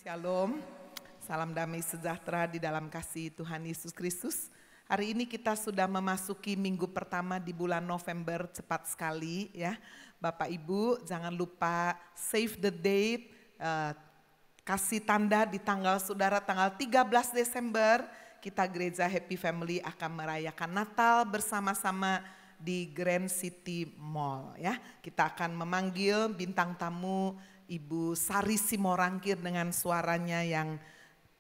Shalom, salam damai sejahtera di dalam kasih Tuhan Yesus Kristus. Hari ini kita sudah memasuki minggu pertama di bulan November, cepat sekali ya. Bapak Ibu jangan lupa save the date, kasih tanda di tanggal saudara tanggal 13 Desember. Kita gereja Happy Family akan merayakan Natal bersama-sama di Grand City Mall ya. Kita akan memanggil bintang tamu Ibu Sari Simorangkir dengan suaranya yang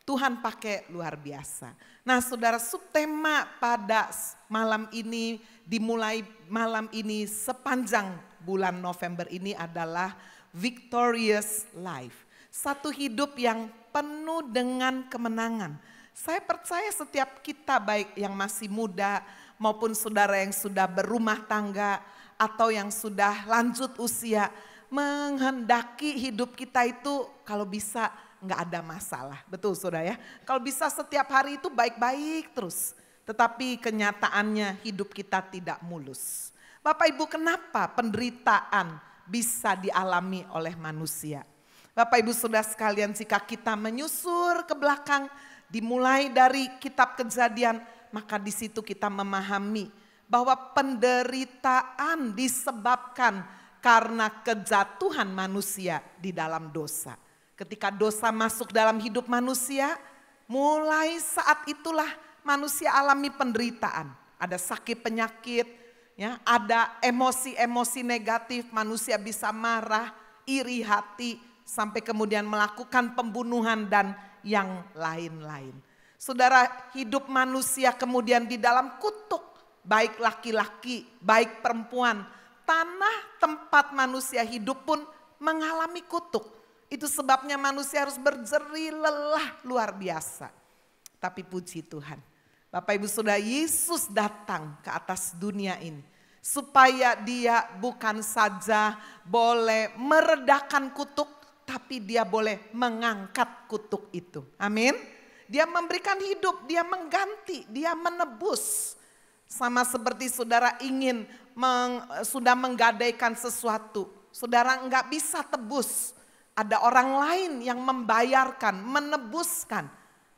Tuhan pakai luar biasa. Nah saudara, subtema pada malam ini, dimulai malam ini sepanjang bulan November ini adalah Victorious Life. Satu hidup yang penuh dengan kemenangan. Saya percaya setiap kita, baik yang masih muda maupun saudara yang sudah berumah tangga atau yang sudah lanjut usia, menghendaki hidup kita itu kalau bisa nggak ada masalah. Betul saudara ya. Kalau bisa setiap hari itu baik-baik terus. Tetapi kenyataannya hidup kita tidak mulus. Bapak Ibu, kenapa penderitaan bisa dialami oleh manusia? Bapak Ibu saudara sekalian, jika kita menyusur ke belakang dimulai dari kitab Kejadian, maka di situ kita memahami bahwa penderitaan disebabkan karena kejatuhan manusia di dalam dosa. Ketika dosa masuk dalam hidup manusia, mulai saat itulah manusia alami penderitaan. Ada sakit penyakit, ya, ada emosi-emosi negatif, manusia bisa marah, iri hati, sampai kemudian melakukan pembunuhan dan yang lain-lain. Saudara, hidup manusia kemudian di dalam kutuk, baik laki-laki, baik perempuan. Tanah tempat manusia hidup pun mengalami kutuk. Itu sebabnya manusia harus berjerih lelah luar biasa. Tapi puji Tuhan, Bapak Ibu Saudara, Yesus datang ke atas dunia ini supaya dia bukan saja boleh meredakan kutuk, tapi dia boleh mengangkat kutuk itu. Amin. Dia memberikan hidup, dia mengganti, dia menebus. Sama seperti saudara ingin sudah menggadaikan sesuatu, saudara enggak bisa tebus. Ada orang lain yang membayarkan, menebuskan.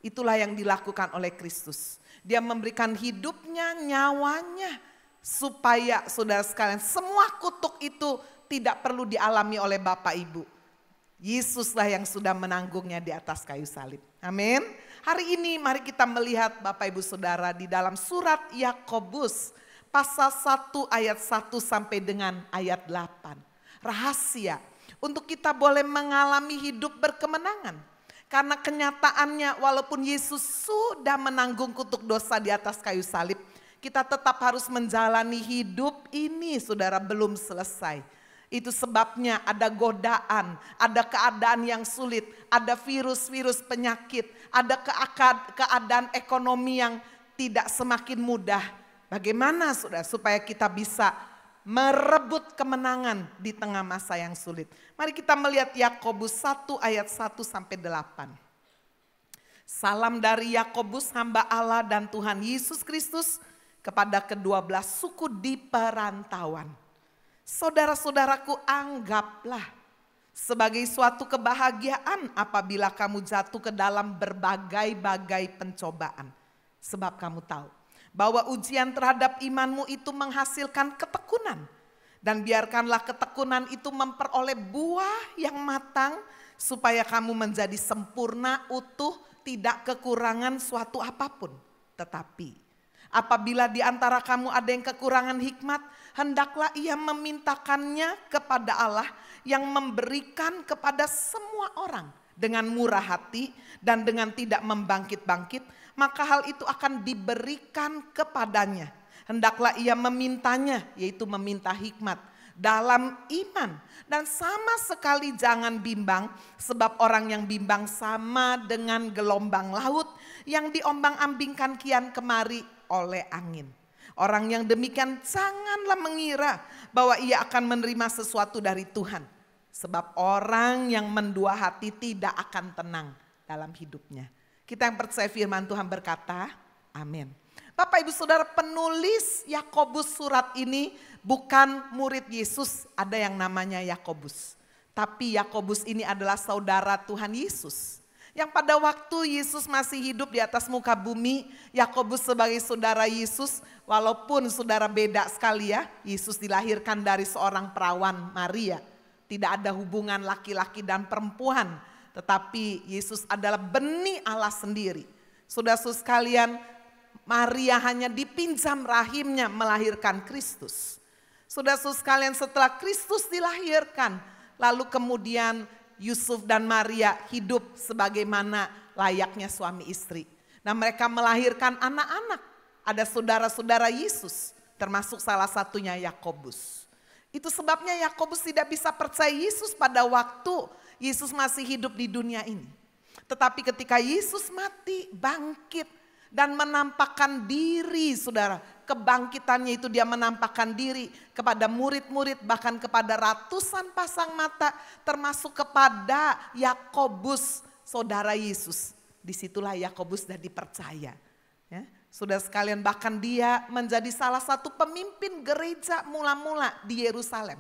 Itulah yang dilakukan oleh Kristus. Dia memberikan hidupnya, nyawanya, supaya saudara sekalian semua kutuk itu tidak perlu dialami oleh Bapak Ibu. Yesuslah yang sudah menanggungnya di atas kayu salib. Amin. Hari ini mari kita melihat Bapak Ibu Saudara di dalam surat Yakobus pasal 1 ayat 1 sampai dengan ayat 8. Rahasia untuk kita boleh mengalami hidup berkemenangan. Karena kenyataannya walaupun Yesus sudah menanggung kutuk dosa di atas kayu salib, kita tetap harus menjalani hidup ini saudara belum selesai. Itu sebabnya ada godaan, ada keadaan yang sulit, ada virus-virus penyakit, ada keadaan ekonomi yang tidak semakin mudah. Bagaimana saudara supaya kita bisa merebut kemenangan di tengah masa yang sulit. Mari kita melihat Yakobus 1 ayat 1 sampai 8. Salam dari Yakobus hamba Allah dan Tuhan Yesus Kristus kepada ke-12 suku di perantauan. Saudara-saudaraku, anggaplah sebagai suatu kebahagiaan apabila kamu jatuh ke dalam berbagai-bagai pencobaan. Sebab kamu tahu bahwa ujian terhadap imanmu itu menghasilkan ketekunan. Dan biarkanlah ketekunan itu memperoleh buah yang matang supaya kamu menjadi sempurna, utuh, tidak kekurangan suatu apapun. Tetapi apabila di antara kamu ada yang kekurangan hikmat, hendaklah ia memintakannya kepada Allah yang memberikan kepada semua orang dengan murah hati dan dengan tidak membangkit-bangkit, maka hal itu akan diberikan kepadanya. Hendaklah ia memintanya, yaitu meminta hikmat dalam iman. Dan sama sekali jangan bimbang, sebab orang yang bimbang sama dengan gelombang laut yang diombang-ambingkan kian kemari oleh angin. Orang yang demikian janganlah mengira bahwa ia akan menerima sesuatu dari Tuhan. Sebab orang yang mendua hati tidak akan tenang dalam hidupnya. Kita yang percaya firman Tuhan berkata, amin. Bapak Ibu Saudara, penulis Yakobus surat ini bukan murid Yesus, ada yang namanya Yakobus. Tapi Yakobus ini adalah saudara Tuhan Yesus. Yang pada waktu Yesus masih hidup di atas muka bumi, Yakobus sebagai saudara Yesus, walaupun saudara beda sekali ya, Yesus dilahirkan dari seorang perawan Maria. Tidak ada hubungan laki-laki dan perempuan, tetapi Yesus adalah benih Allah sendiri. Saudara-saudara sekalian, Maria hanya dipinjam rahimnya melahirkan Kristus. Saudara-saudara sekalian, setelah Kristus dilahirkan, lalu kemudian Yusuf dan Maria hidup sebagaimana layaknya suami istri. Nah, mereka melahirkan anak-anak. Ada saudara-saudara Yesus, termasuk salah satunya Yakobus. Itu sebabnya Yakobus tidak bisa percaya Yesus pada waktu Yesus masih hidup di dunia ini. Tetapi ketika Yesus mati, bangkit dan menampakkan diri, saudara. Kebangkitannya itu dia menampakkan diri kepada murid-murid, bahkan kepada ratusan pasang mata, termasuk kepada Yakobus, saudara Yesus. Disitulah Yakobus sudah dipercaya. Ya, saudara sekalian, bahkan dia menjadi salah satu pemimpin gereja mula-mula di Yerusalem.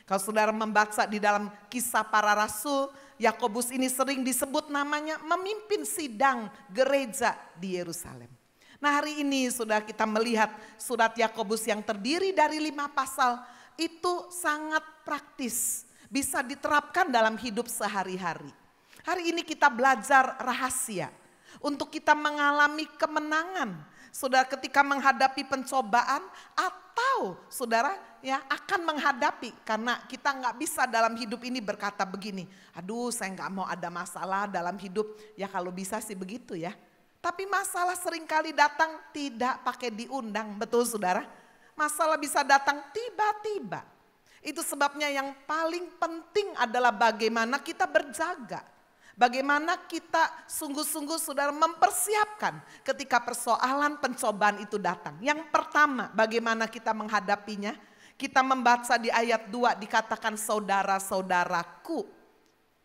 Kalau saudara membaca di dalam Kisah Para Rasul, Yakobus ini sering disebut namanya memimpin sidang gereja di Yerusalem. Nah, hari ini sudah kita melihat surat Yakobus yang terdiri dari 5 pasal itu sangat praktis, bisa diterapkan dalam hidup sehari-hari. Hari ini kita belajar rahasia untuk kita mengalami kemenangan. Saudara, ketika menghadapi pencobaan atau saudara ya akan menghadapi, karena kita nggak bisa dalam hidup ini berkata begini, aduh saya nggak mau ada masalah dalam hidup. Ya kalau bisa sih begitu ya. Tapi masalah seringkali datang tidak pakai diundang, betul saudara? Masalah bisa datang tiba-tiba. Itu sebabnya yang paling penting adalah bagaimana kita berjaga. Bagaimana kita sungguh-sungguh saudara mempersiapkan ketika persoalan pencobaan itu datang. Yang pertama, bagaimana kita menghadapinya? Kita membaca di ayat 2 dikatakan saudara-saudaraku,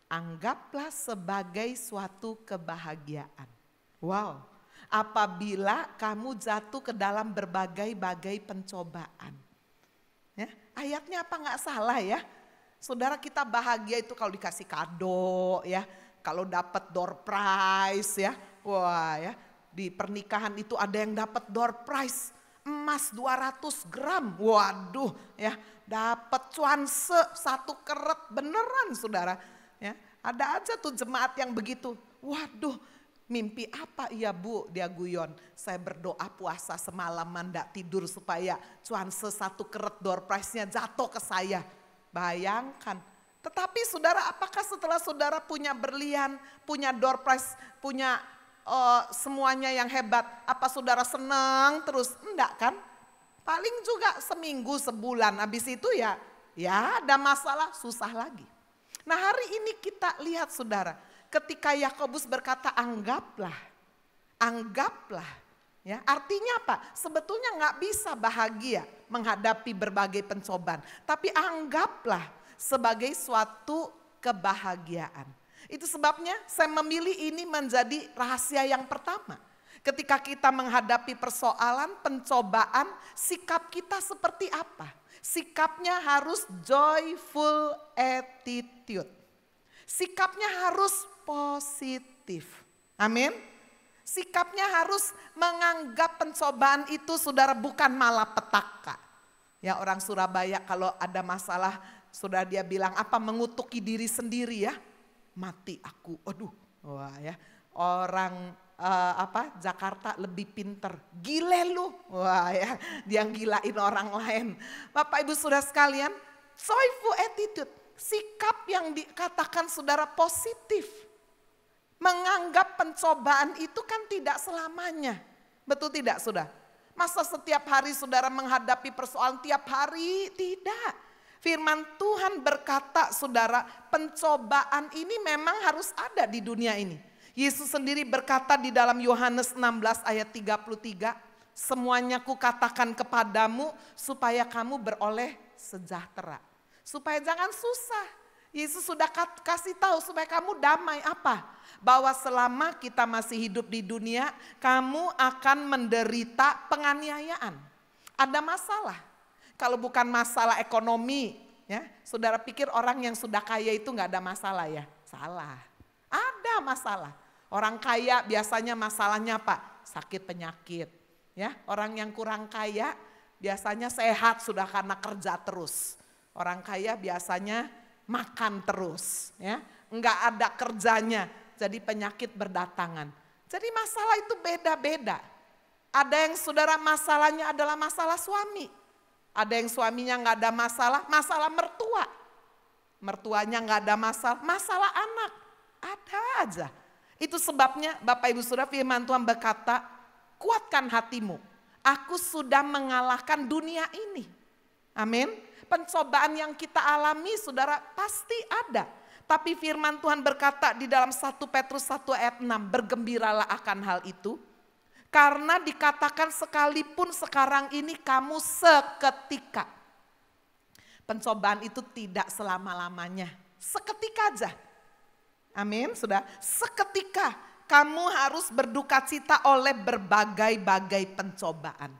anggaplah sebagai suatu kebahagiaan. Wow, apabila kamu jatuh ke dalam berbagai-bagai pencobaan. Ya, ayatnya apa nggak salah ya? Saudara, kita bahagia itu kalau dikasih kado ya. Kalau dapat door prize ya. Wah ya, di pernikahan itu ada yang dapat door prize. Emas 200 gram, waduh ya. Dapat cuanse 1 keret, beneran saudara. Ya, ada aja tuh jemaat yang begitu. Waduh, mimpi apa iya bu, dia guyon. Saya berdoa puasa semalaman gak tidur supaya cuanse 1 keret door prize-nya jatuh ke saya. Bayangkan. Tetapi saudara, apakah setelah saudara punya berlian, punya door prize, punya semuanya yang hebat, apa saudara senang terus? Enggak kan? Paling juga seminggu, sebulan, habis itu ya ada masalah, susah lagi. Nah, hari ini kita lihat saudara, ketika Yakobus berkata anggaplah, ya artinya apa? Sebetulnya nggak bisa bahagia menghadapi berbagai pencobaan, tapi anggaplah sebagai suatu kebahagiaan. Itu sebabnya saya memilih ini menjadi rahasia yang pertama. Ketika kita menghadapi persoalan, pencobaan, sikap kita seperti apa? Sikapnya harus joyful attitude. Sikapnya harus positif. Amin. Sikapnya harus menganggap pencobaan itu saudara bukan malapetaka. Ya, orang Surabaya kalau ada masalah, saudara dia bilang apa? Mengutuki diri sendiri ya. Mati aku, aduh. Wah ya, orang Jakarta lebih pinter. Gile lu. Wah ya, dia gilain orang lain. Bapak Ibu saudara sekalian, joyful attitude. Sikap yang dikatakan saudara positif. Menganggap pencobaan itu kan tidak selamanya. Betul tidak saudara? Masa setiap hari saudara menghadapi persoalan tiap hari? Tidak. Firman Tuhan berkata saudara, pencobaan ini memang harus ada di dunia ini. Yesus sendiri berkata di dalam Yohanes 16 ayat 33, semuanya kukatakan kepadamu supaya kamu beroleh sejahtera. Supaya jangan susah. Yesus sudah kasih tahu supaya kamu damai apa? Bahwa selama kita masih hidup di dunia, kamu akan menderita penganiayaan. Ada masalah. Kalau bukan masalah ekonomi, ya, saudara pikir orang yang sudah kaya itu nggak ada masalah ya? Salah, ada masalah. Orang kaya biasanya masalahnya apa? Sakit penyakit. Ya, orang yang kurang kaya biasanya sehat sudah karena kerja terus. Orang kaya biasanya makan terus, ya. Enggak ada kerjanya, jadi penyakit berdatangan. Jadi masalah itu beda-beda. Ada yang saudara masalahnya adalah masalah suami. Ada yang suaminya enggak ada masalah, masalah mertua. Mertuanya enggak ada masalah, masalah anak. Ada aja. Itu sebabnya Bapak Ibu Saudara, firman Tuhan berkata, kuatkan hatimu. Aku sudah mengalahkan dunia ini. Amin. Pencobaan yang kita alami saudara pasti ada. Tapi firman Tuhan berkata di dalam 1 Petrus 1 ayat 6, bergembiralah akan hal itu. Karena dikatakan sekalipun sekarang ini kamu seketika. Pencobaan itu tidak selama-lamanya. Seketika aja. Amin, sudah. Seketika kamu harus berduka cita oleh berbagai-bagai pencobaan.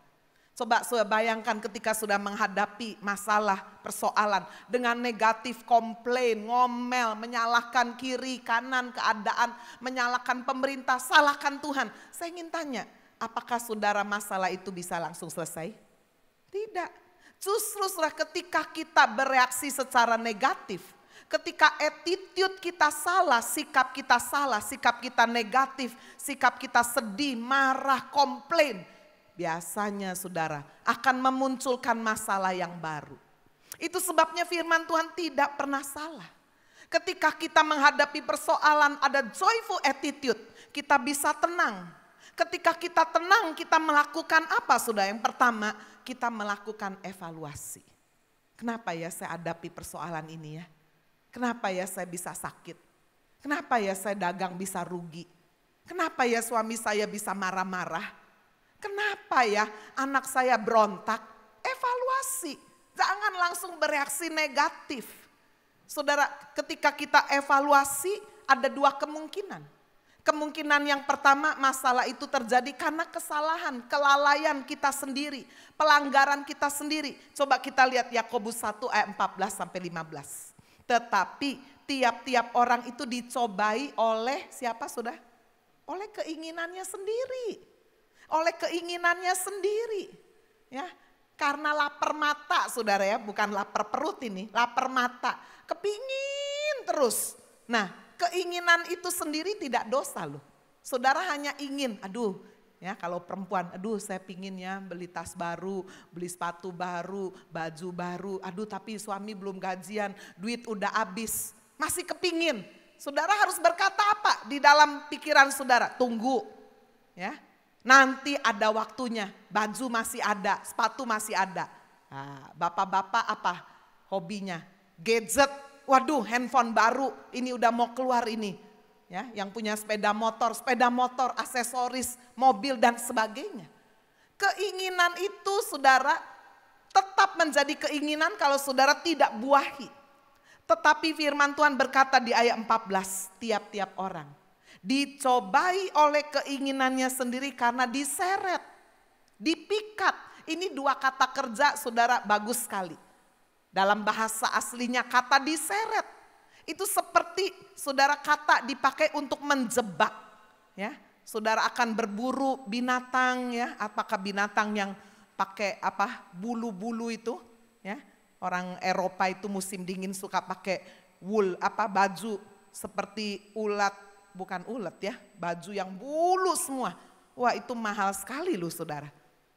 Coba sudah bayangkan ketika sudah menghadapi masalah, persoalan dengan negatif, komplain, ngomel, menyalahkan kiri, kanan, keadaan, menyalahkan pemerintah, salahkan Tuhan. Saya ingin tanya, apakah saudara masalah itu bisa langsung selesai? Tidak. Justru setelah ketika kita bereaksi secara negatif, ketika attitude kita salah, sikap kita negatif, sikap kita sedih, marah, komplain, biasanya saudara akan memunculkan masalah yang baru. Itu sebabnya firman Tuhan tidak pernah salah. Ketika kita menghadapi persoalan ada joyful attitude, kita bisa tenang. Ketika kita tenang, kita melakukan apa saudara? Yang pertama, kita melakukan evaluasi. Kenapa ya saya hadapi persoalan ini ya? Kenapa ya saya bisa sakit? Kenapa ya saya dagang bisa rugi? Kenapa ya suami saya bisa marah-marah? Kenapa ya anak saya berontak? Evaluasi, jangan langsung bereaksi negatif. Saudara, ketika kita evaluasi ada dua kemungkinan. Kemungkinan yang pertama, masalah itu terjadi karena kesalahan, kelalaian kita sendiri, pelanggaran kita sendiri. Coba kita lihat Yakobus 1 ayat 14 sampai 15. Tetapi tiap-tiap orang itu dicobai oleh siapa sudah? Oleh keinginannya sendiri. Oleh keinginannya sendiri. Ya, karena lapar mata saudara ya, bukan lapar perut ini, lapar mata. Kepingin terus. Nah, keinginan itu sendiri tidak dosa loh. Saudara hanya ingin, aduh ya kalau perempuan, aduh saya pingin ya beli tas baru, beli sepatu baru, baju baru. Aduh tapi suami belum gajian, duit udah habis. Masih kepingin. Saudara harus berkata apa di dalam pikiran saudara? Tunggu ya. Nanti ada waktunya, baju masih ada, sepatu masih ada. Nah, bapak-bapak apa hobinya? Gadget, waduh handphone baru, ini udah mau keluar ini. Ya, yang punya sepeda motor, aksesoris, mobil dan sebagainya. Keinginan itu saudara tetap menjadi keinginan kalau saudara tidak buahi. Tetapi firman Tuhan berkata di ayat 14, tiap-tiap orang dicobai oleh keinginannya sendiri karena diseret, dipikat. Ini dua kata kerja saudara bagus sekali. Dalam bahasa aslinya kata diseret. Itu seperti saudara kata dipakai untuk menjebak. Ya, saudara akan berburu binatang ya, apakah binatang yang pakai apa bulu-bulu itu ya. Orang Eropa itu musim dingin suka pakai wool apa baju seperti ulat, bukan ulat ya, baju yang bulu semua. Wah itu mahal sekali loh saudara.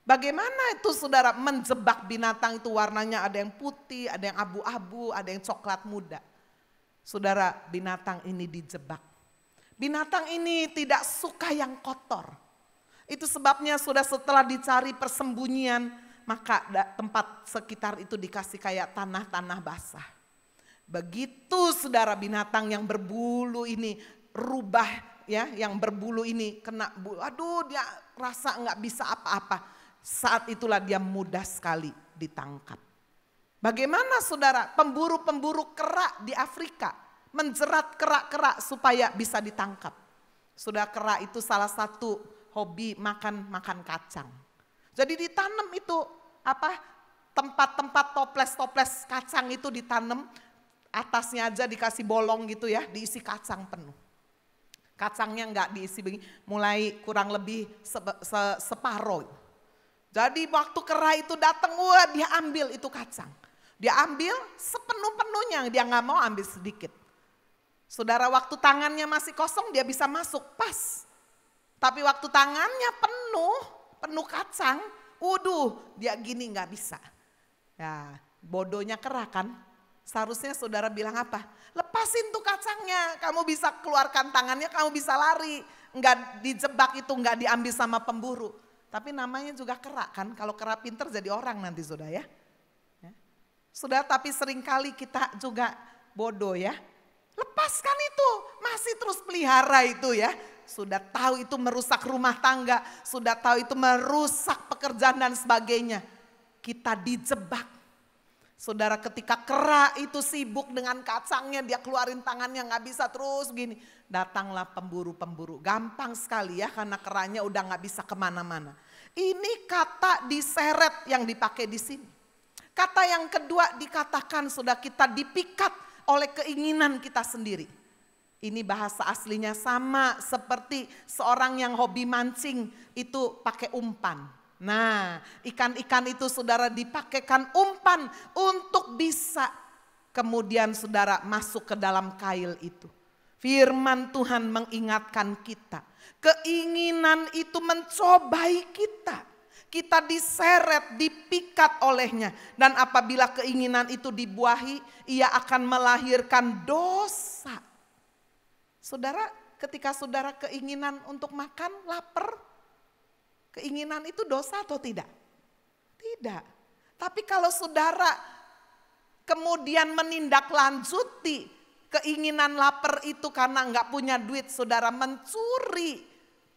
Bagaimana itu saudara menjebak binatang itu warnanya ada yang putih, ada yang abu-abu, ada yang coklat muda. Saudara binatang ini dijebak. Binatang ini tidak suka yang kotor. Itu sebabnya sudah setelah dicari persembunyian maka tempat sekitar itu dikasih kayak tanah-tanah basah. Begitu saudara binatang yang berbulu ini rubah ya, yang berbulu ini kena bulu, aduh dia rasa nggak bisa apa-apa. Saat itulah dia mudah sekali ditangkap. Bagaimana saudara pemburu-pemburu kera di Afrika menjerat kera-kera supaya bisa ditangkap. Sudah kera itu salah satu hobi makan kacang. Jadi ditanam itu apa tempat-tempat toples-toples kacang itu ditanam, atasnya aja dikasih bolong gitu ya, diisi kacang penuh. Kacangnya nggak diisi begini, mulai kurang lebih separoh. Jadi waktu kera itu datang, wah dia ambil itu kacang. Dia ambil sepenuh-penuhnya, dia nggak mau ambil sedikit. Saudara, waktu tangannya masih kosong dia bisa masuk pas. Tapi waktu tangannya penuh kacang, waduh dia gini nggak bisa. Ya bodohnya kera kan. Seharusnya saudara bilang apa? Lepasin tuh kacangnya, kamu bisa keluarkan tangannya, kamu bisa lari. Enggak dijebak itu, enggak diambil sama pemburu. Tapi namanya juga kera kan, kalau kera pinter jadi orang nanti sudah ya. Sudah, tapi seringkali kita juga bodoh ya. Lepaskan itu, masih terus pelihara itu ya. Sudah tahu itu merusak rumah tangga, sudah tahu itu merusak pekerjaan dan sebagainya. Kita dijebak. Saudara, ketika kera itu sibuk dengan kacangnya, dia keluarin tangannya nggak bisa terus gini. Datanglah pemburu-pemburu, gampang sekali ya karena keranya udah nggak bisa kemana-mana. Ini kata diseret yang dipakai di sini. Kata yang kedua dikatakan sudah kita dipikat oleh keinginan kita sendiri. Ini bahasa aslinya sama seperti seorang yang hobi mancing itu pakai umpan. Nah, ikan-ikan itu saudara dipakaikan umpan untuk bisa kemudian saudara masuk ke dalam kail itu. Firman Tuhan mengingatkan kita, keinginan itu mencobai kita. Kita diseret, dipikat olehnya. Dan apabila keinginan itu dibuahi, ia akan melahirkan dosa. Saudara, ketika saudara keinginan untuk makan, lapar, keinginan itu dosa atau tidak? Tidak. Tapi kalau saudara kemudian menindaklanjuti keinginan lapar itu karena nggak punya duit, saudara mencuri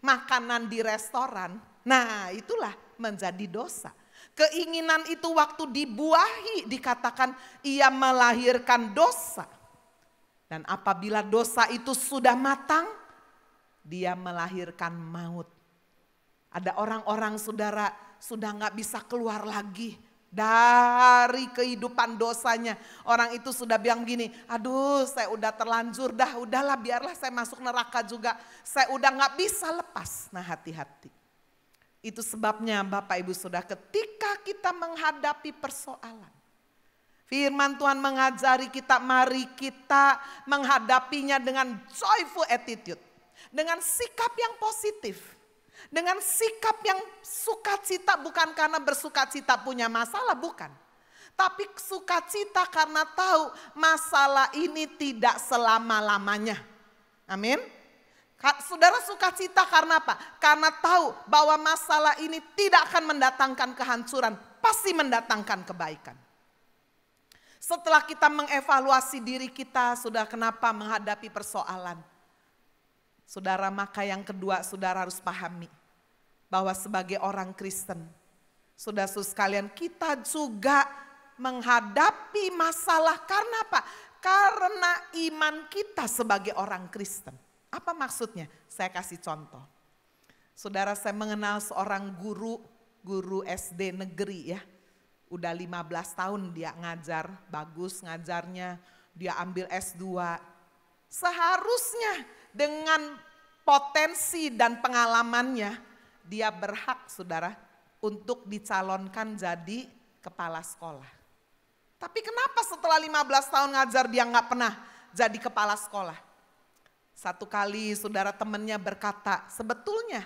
makanan di restoran, nah itulah menjadi dosa. Keinginan itu waktu dibuahi dikatakan ia melahirkan dosa. Dan apabila dosa itu sudah matang, dia melahirkan maut. Ada orang-orang saudara sudah nggak bisa keluar lagi dari kehidupan dosanya. Orang itu sudah bilang begini, aduh saya udah terlanjur dah, udahlah biarlah saya masuk neraka juga. Saya udah nggak bisa lepas. Nah hati-hati. Itu sebabnya Bapak Ibu Saudara ketika kita menghadapi persoalan. Firman Tuhan mengajari kita, mari kita menghadapinya dengan joyful attitude. Dengan sikap yang positif. Dengan sikap yang sukacita, bukan karena bersukacita punya masalah, bukan. Tapi sukacita karena tahu masalah ini tidak selama-lamanya. Amin. Saudara sukacita karena apa? Karena tahu bahwa masalah ini tidak akan mendatangkan kehancuran, pasti mendatangkan kebaikan. Setelah kita mengevaluasi diri kita, sudah kenapa menghadapi persoalan. Saudara, maka yang kedua saudara harus pahami bahwa sebagai orang Kristen, saudara sekalian, kita juga menghadapi masalah karena apa? Karena iman kita sebagai orang Kristen. Apa maksudnya? Saya kasih contoh. Saudara, saya mengenal seorang guru SD negeri ya. Udah 15 tahun dia ngajar, bagus ngajarnya, dia ambil S2. Seharusnya dengan potensi dan pengalamannya, dia berhak saudara untuk dicalonkan jadi kepala sekolah. Tapi kenapa setelah 15 tahun ngajar dia nggak pernah jadi kepala sekolah? Satu kali saudara temannya berkata, sebetulnya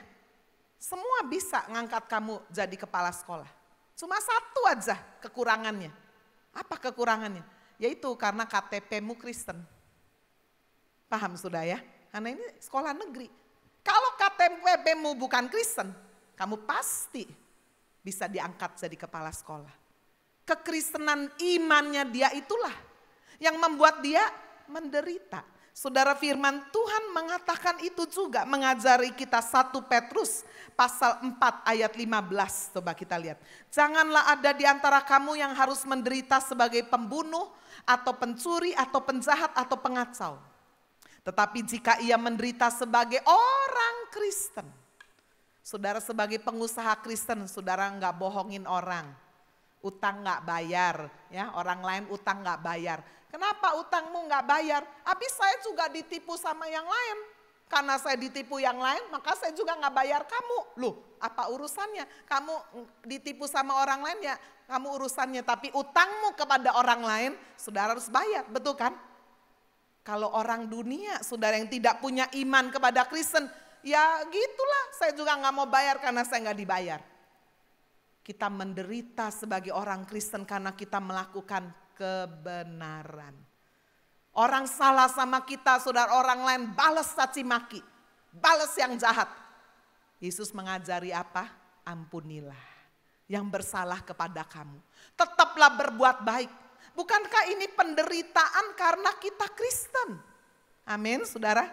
semua bisa ngangkat kamu jadi kepala sekolah. Cuma satu aja kekurangannya. Apa kekurangannya? Yaitu karena KTP-mu Kristen. Paham sudah ya? Karena ini sekolah negeri. Kalau KTP-mu bukan Kristen, kamu pasti bisa diangkat jadi kepala sekolah. Kekristenan imannya dia itulah yang membuat dia menderita. Saudara, firman Tuhan mengatakan itu juga, mengajari kita 1 Petrus pasal 4 ayat 15. Coba kita lihat. Janganlah ada di antara kamu yang harus menderita sebagai pembunuh atau pencuri atau penjahat atau pengacau. Tetapi jika ia menderita sebagai orang Kristen. Saudara, sebagai pengusaha Kristen, saudara nggak bohongin orang. Utang nggak bayar, ya orang lain utang nggak bayar. Kenapa utangmu nggak bayar? Habis saya juga ditipu sama yang lain. Karena saya ditipu yang lain, maka saya juga nggak bayar kamu. Loh, apa urusannya? Kamu ditipu sama orang lain ya, kamu urusannya. Tapi utangmu kepada orang lain, saudara harus bayar, betul kan? Kalau orang dunia, saudara yang tidak punya iman kepada Kristen, ya gitulah, saya juga nggak mau bayar karena saya nggak dibayar. Kita menderita sebagai orang Kristen karena kita melakukan kebenaran. Orang salah sama kita, saudara, orang lain balas caci maki, balas yang jahat. Yesus mengajari apa? Ampunilah yang bersalah kepada kamu. Tetaplah berbuat baik. Bukankah ini penderitaan karena kita Kristen? Amin, saudara.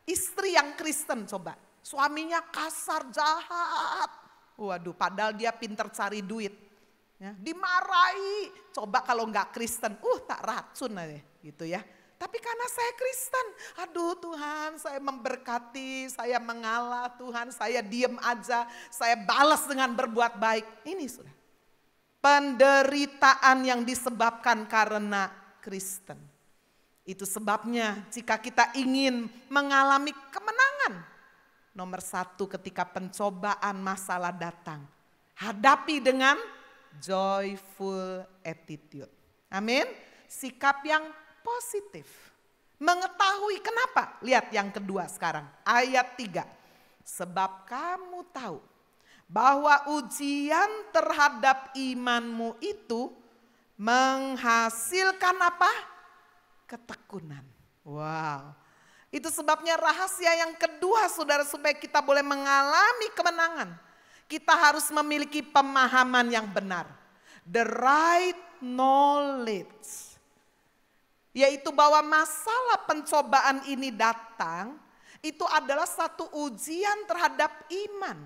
Istri yang Kristen coba, suaminya kasar, jahat. Waduh, padahal dia pinter cari duit. Ya, dimarahi, coba kalau nggak Kristen, tak racun aja gitu ya. Tapi karena saya Kristen, aduh Tuhan saya memberkati, saya mengalah Tuhan, saya diem aja, saya balas dengan berbuat baik. Ini sudah penderitaan yang disebabkan karena Kristen. Itu sebabnya jika kita ingin mengalami kemenangan, nomor satu ketika pencobaan masalah datang, hadapi dengan joyful attitude. Amin. Sikap yang positif. Mengetahui kenapa? Lihat yang kedua sekarang. Ayat 3. Sebab kamu tahu bahwa ujian terhadap imanmu itu menghasilkan apa? Ketekunan. Wow. Itu sebabnya rahasia yang kedua saudara, supaya kita boleh mengalami kemenangan. Kita harus memiliki pemahaman yang benar. The right knowledge. Yaitu bahwa masalah pencobaan ini datang, itu adalah satu ujian terhadap iman.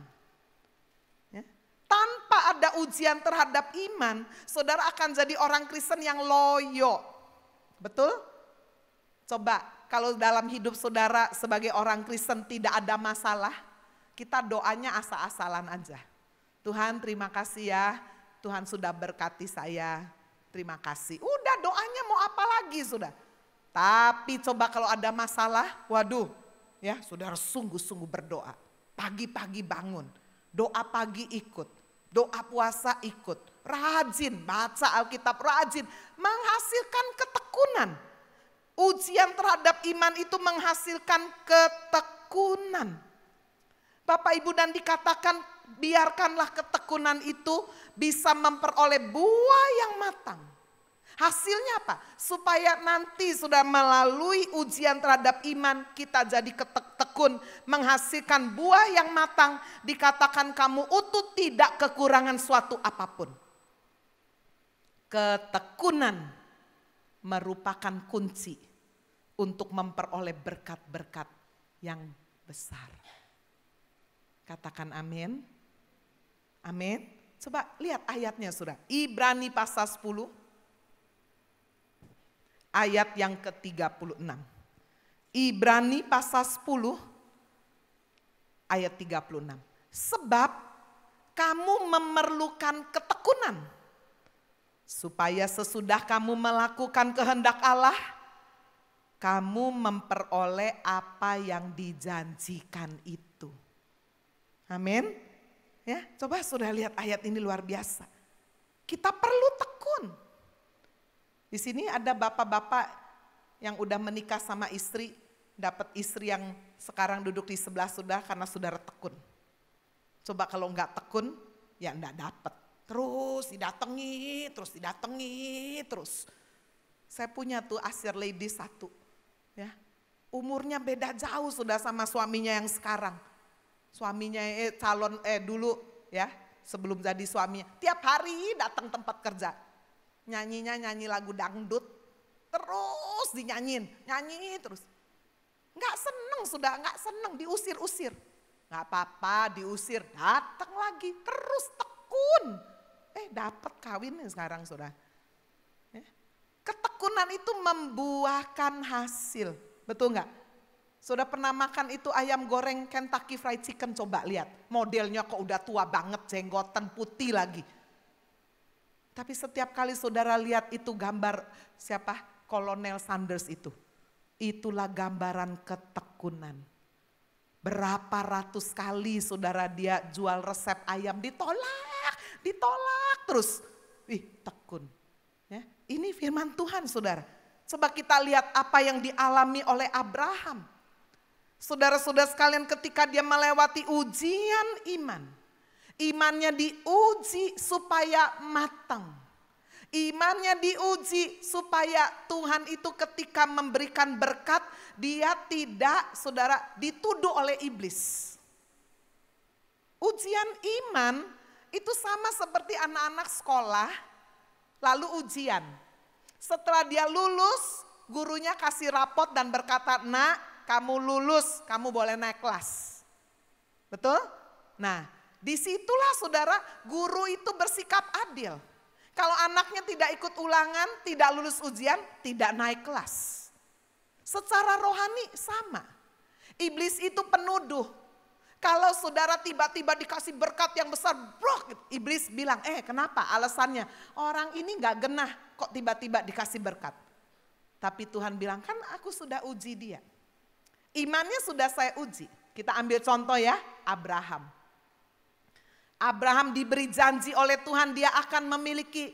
Ya. Tanpa ada ujian terhadap iman, saudara akan jadi orang Kristen yang loyo. Betul? Coba kalau dalam hidup saudara sebagai orang Kristen tidak ada masalah, kita doanya asal-asalan aja. Tuhan terima kasih ya, Tuhan sudah berkati saya, terima kasih. Udah doanya mau apa lagi sudah. Tapi coba kalau ada masalah, waduh ya saudara sungguh-sungguh berdoa. Pagi-pagi bangun, doa pagi ikut, doa puasa ikut. Rajin baca Alkitab, rajin menghasilkan ketekunan. Ujian terhadap iman itu menghasilkan ketekunan. Bapak Ibu, dan dikatakan biarkanlah ketekunan itu bisa memperoleh buah yang matang. Hasilnya apa? Supaya nanti sudah melalui ujian terhadap iman kita jadi tekun, menghasilkan buah yang matang. Dikatakan kamu utuh, tidak kekurangan suatu apapun. Ketekunan merupakan kunci untuk memperoleh berkat-berkat yang besar. Katakan amin. Amin. Coba lihat ayatnya sudah. Ibrani pasal 10. Ayat yang ke-36. Ibrani pasal 10. Ayat 36. Sebab kamu memerlukan ketekunan. Supaya sesudah kamu melakukan kehendak Allah, kamu memperoleh apa yang dijanjikan itu. Amin. Ya, coba sudah lihat ayat ini luar biasa. Kita perlu tekun. Di sini ada bapak-bapak yang udah menikah sama istri, dapat istri yang sekarang duduk di sebelah sudah karena saudara tekun. Coba kalau enggak tekun, ya enggak dapat. Terus didatangi terus. Saya punya tuh Asyir lady satu. Ya, umurnya beda jauh sudah sama suaminya yang sekarang. Suaminya dulu ya, sebelum jadi suaminya, tiap hari datang tempat kerja. Nyanyi lagu dangdut, terus dinyanyiin, nyanyi terus. Nggak seneng, diusir-usir. Nggak apa-apa, diusir, datang lagi, terus tekun. Dapat kawin sekarang sudah. Ya. Ketekunan itu membuahkan hasil, betul nggak? Sudah pernah makan itu ayam goreng Kentucky Fried Chicken, coba lihat. Modelnya kok udah tua banget, jenggotan putih lagi. Tapi setiap kali saudara lihat itu gambar siapa? Kolonel Sanders itu. Itulah gambaran ketekunan. Berapa ratus kali saudara dia jual resep ayam ditolak terus. Tekun. Ya, ini firman Tuhan saudara. Coba kita lihat apa yang dialami oleh Abraham. Saudara-saudara sekalian ketika dia melewati ujian iman. Imannya diuji supaya matang. Imannya diuji supaya Tuhan itu ketika memberikan berkat, dia tidak, saudara, dituduh oleh iblis. Ujian iman itu sama seperti anak-anak sekolah, lalu ujian. Setelah dia lulus, gurunya kasih rapot dan berkata, "Nak, kamu lulus, kamu boleh naik kelas." Betul? Nah, disitulah saudara, guru itu bersikap adil. Kalau anaknya tidak ikut ulangan, tidak lulus ujian, tidak naik kelas. Secara rohani sama. Iblis itu penuduh. Kalau saudara tiba-tiba dikasih berkat yang besar, iblis bilang, kenapa? Alasannya, orang ini gak genah kok tiba-tiba dikasih berkat. Tapi Tuhan bilang, kan aku sudah uji dia. Imannya sudah saya uji. Kita ambil contoh ya, Abraham. Abraham diberi janji oleh Tuhan dia akan memiliki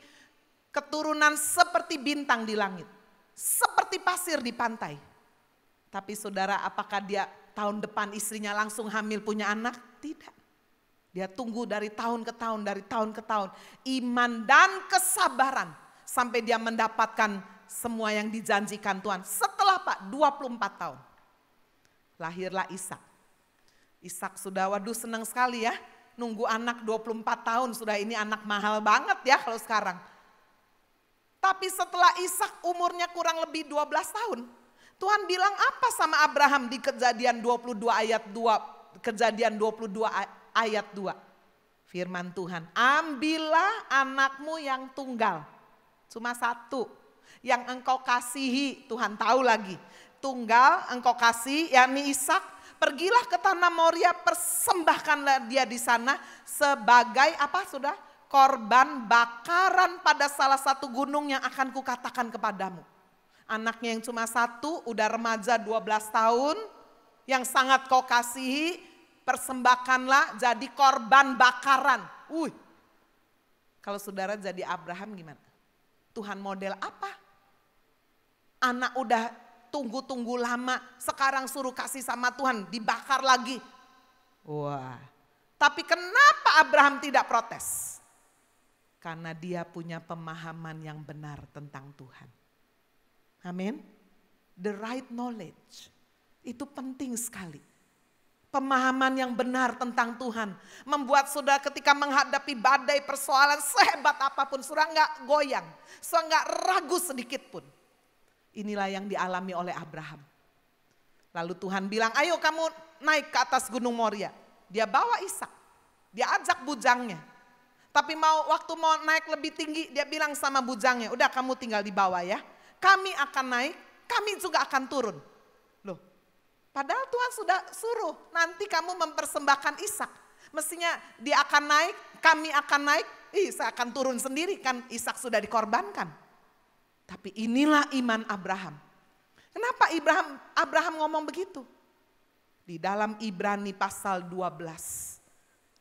keturunan seperti bintang di langit. Seperti pasir di pantai. Tapi saudara, apakah dia tahun depan istrinya langsung hamil punya anak? Tidak. Dia tunggu dari tahun ke tahun, dari tahun ke tahun. Iman dan kesabaran sampai dia mendapatkan semua yang dijanjikan Tuhan. Setelah 24 tahun. Lahirlah Ishak. Ishak sudah senang sekali ya. Nunggu anak 24 tahun, sudah ini anak mahal banget ya kalau sekarang. Tapi setelah Ishak umurnya kurang lebih 12 tahun. Tuhan bilang apa sama Abraham di Kejadian 22 ayat 2. Kejadian 22 ayat 2. Firman Tuhan, ambillah anakmu yang tunggal. Cuma satu. Yang engkau kasihi, Tuhan tahu lagi. Tunggal engkau kasih, yakni Ishak. Pergilah ke tanah Moria, persembahkanlah dia di sana sebagai korban bakaran pada salah satu gunung yang akan kukatakan kepadamu. Anaknya yang cuma satu, udah remaja 12 tahun, yang sangat kau kasihi, persembahkanlah jadi korban bakaran. Kalau saudara jadi Abraham gimana? Tuhan model apa? Anak udah tunggu-tunggu lama, sekarang suruh kasih sama Tuhan, dibakar lagi. Tapi kenapa Abraham tidak protes? Karena dia punya pemahaman yang benar tentang Tuhan. Amin. The right knowledge, itu penting sekali. Pemahaman yang benar tentang Tuhan, membuat saudara ketika menghadapi badai persoalan sehebat apapun, saudara gak goyang, saudara gak ragu sedikit pun. Inilah yang dialami oleh Abraham. Lalu Tuhan bilang, ayo kamu naik ke atas gunung Moria. Dia bawa Ishak, dia ajak bujangnya. Tapi waktu mau naik lebih tinggi, dia bilang sama bujangnya, udah kamu tinggal di bawah ya. Kami akan naik, kami juga akan turun. Loh, padahal Tuhan sudah suruh, nanti kamu mempersembahkan Ishak. Mestinya dia akan naik, kami akan naik, saya akan turun sendiri, kan Ishak sudah dikorbankan. Tapi inilah iman Abraham. Kenapa Abraham ngomong begitu? Di dalam Ibrani pasal 12.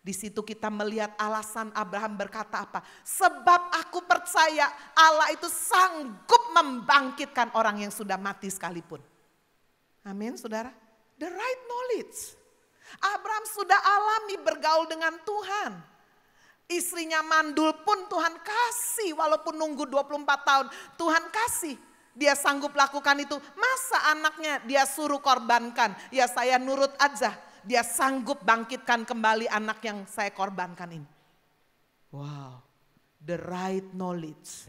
Di situ kita melihat alasan Abraham berkata apa? Sebab aku percaya Allah itu sanggup membangkitkan orang yang sudah mati sekalipun. Amin saudara. The right knowledge. Abraham sudah alami bergaul dengan Tuhan. Istrinya mandul pun Tuhan kasih, walaupun nunggu 24 tahun, Tuhan kasih. Dia sanggup lakukan itu, masa anaknya dia suruh korbankan, ya saya nurut aja. Dia sanggup bangkitkan kembali anak yang saya korbankan ini. Wow, the right knowledge.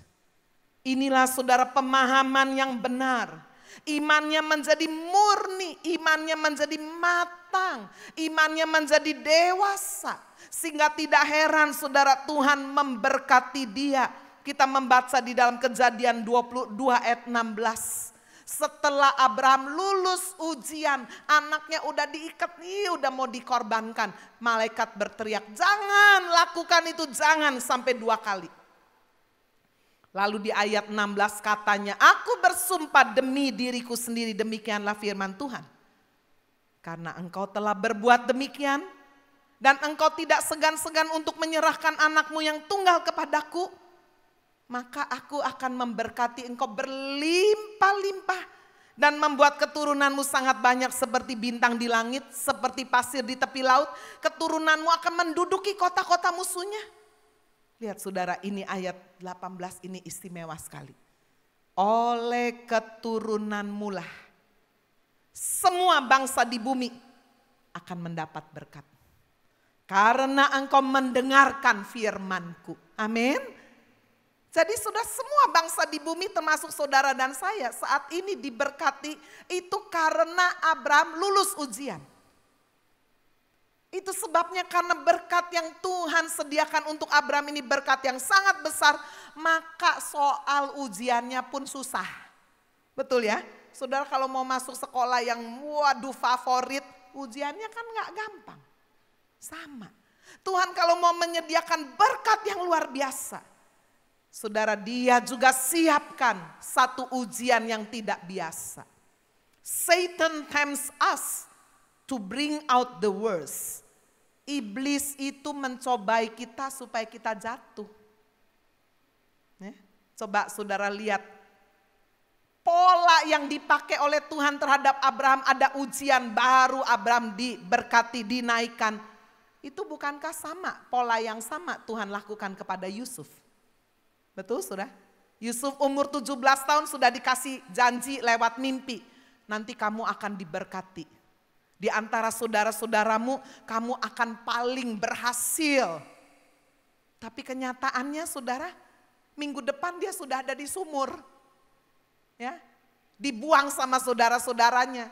Inilah saudara pemahaman yang benar. Imannya menjadi murni, imannya menjadi matang, imannya menjadi dewasa. Sehingga tidak heran saudara Tuhan memberkati dia. Kita membaca di dalam Kejadian 22 ayat 16. Setelah Abraham lulus ujian, anaknya udah diikat, udah mau dikorbankan. Malaikat berteriak, jangan lakukan itu, jangan sampai 2 kali. Lalu di ayat 16 katanya, aku bersumpah demi diriku sendiri, demikianlah firman Tuhan. Karena engkau telah berbuat demikian dan engkau tidak segan-segan untuk menyerahkan anakmu yang tunggal kepadaku, maka aku akan memberkati engkau berlimpah-limpah dan membuat keturunanmu sangat banyak seperti bintang di langit, seperti pasir di tepi laut. Keturunanmu akan menduduki kota-kota musuhnya. Lihat saudara, ini ayat 18 ini istimewa sekali. Oleh keturunanmu lah semua bangsa di bumi akan mendapat berkat. Karena engkau mendengarkan firmanku. Amin. Jadi sudah semua bangsa di bumi termasuk saudara dan saya saat ini diberkati itu karena Abraham lulus ujian. Itu sebabnya karena berkat yang Tuhan sediakan untuk Abraham ini berkat yang sangat besar. Maka soal ujiannya pun susah. Betul ya? Saudara kalau mau masuk sekolah yang waduh favorit, ujiannya kan gak gampang. Sama. Tuhan kalau mau menyediakan berkat yang luar biasa. Saudara, dia juga siapkan satu ujian yang tidak biasa. Satan tempts us to bring out the worst. Iblis itu mencobai kita supaya kita jatuh. Coba saudara lihat. Pola yang dipakai oleh Tuhan terhadap Abraham, ada ujian baru Abraham diberkati, dinaikkan. Itu bukankah sama, pola yang sama Tuhan lakukan kepada Yusuf? Betul saudara? Yusuf umur 17 tahun sudah dikasih janji lewat mimpi. Nanti kamu akan diberkati. Di antara saudara-saudaramu kamu akan paling berhasil. Tapi kenyataannya saudara, minggu depan dia sudah ada di sumur. Ya, dibuang sama saudara-saudaranya.